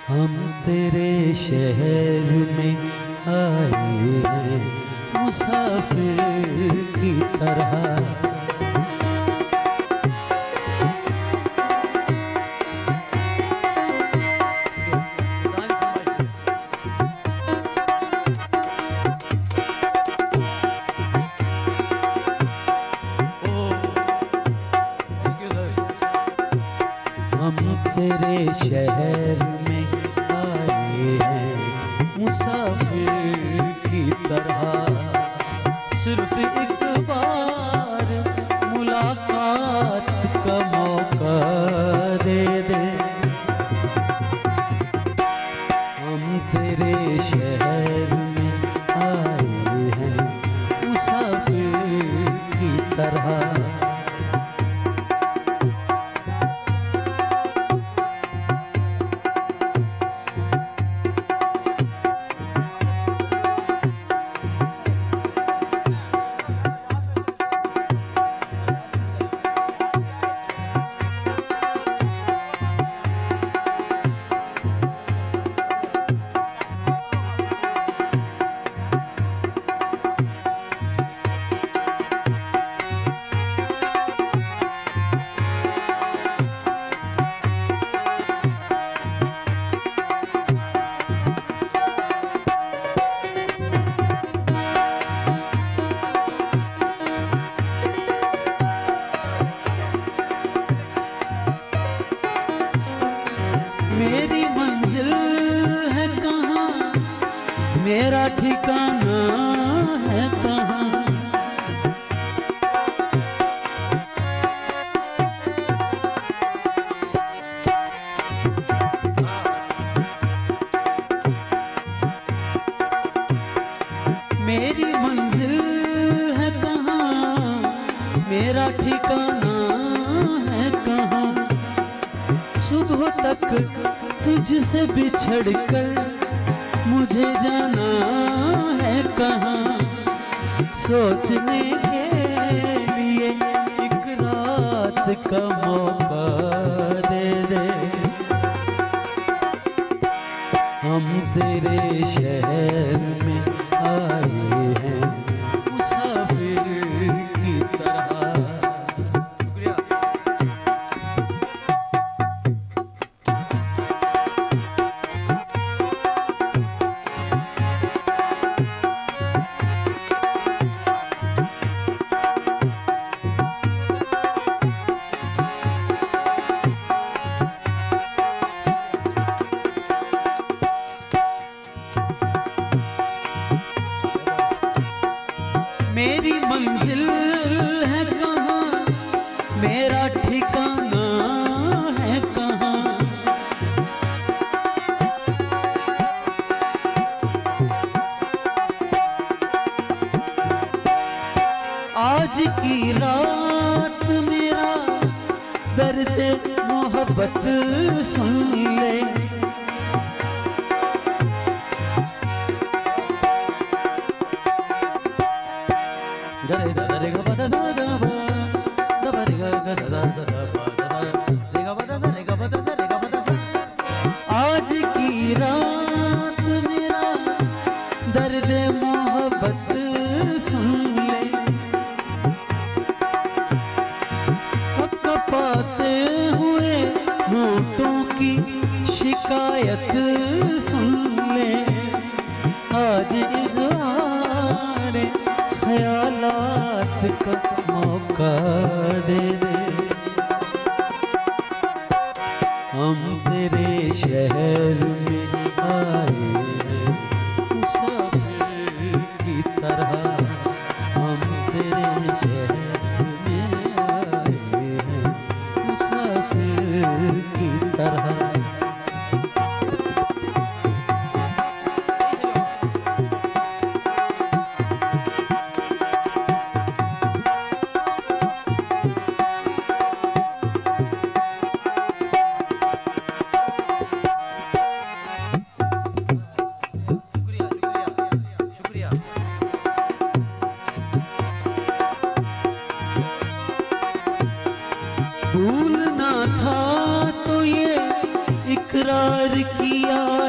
हम तेरे शहर में आए हैं मुसाफिर की तरह। हम तेरे शहर में आए हैं मुसाफिर की तरह। सिर्फ एक बार मुलाकात का मौका दे दे। हम तेरे शहर में आए हैं मुसाफिर की तरह। मेरी मंजिल है कहाँ, मेरा ठिकाना है कहाँ। मेरी मंजिल है कहाँ, मेरा ठिकाना है कहाँ। सुबह तक तुझसे बिछड़कर मुझे जाना है कहाँ। सोचने के लिए एक रात का मौका दे दे। हम तेरे शहर में आए हैं मुसाफिर की तरह। शुक्रिया। मेरी मंजिल है कहाँ, मेरा ठिकाना है कहाँ। आज की रात मेरा दर्द मोहब्बत सुन ले। गरे दा रे गा दा दा दा बा दा बा रे गा गा दा दा दा बा दा रे गा बा दा रे गा बा दा रे गा बा दा। आज की रात मेरा दर्द मोहब्बत सुन ले। कपाते हुए होठों की शिकायत सुन ले। आज इज़हार ख्यालात का मौका दे दे। हम तेरे शहर में आए हैं मुसाफिर की तरह। हम तेरे शहर में आए हैं मुसाफिर की तरह।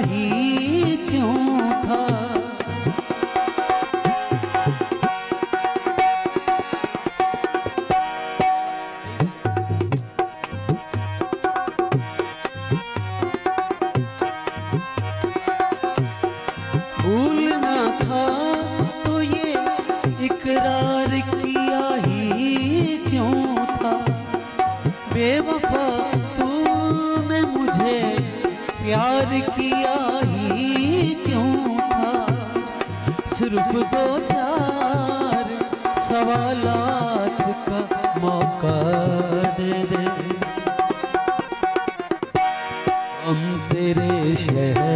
ही क्यों था। भूलना था तो ये इकरार किया ही क्यों था। बेवफा तूने मुझे प्यार किया ही क्यों था। सिर्फ दो चार सवालात का मौका दे दे, हम तेरे शहर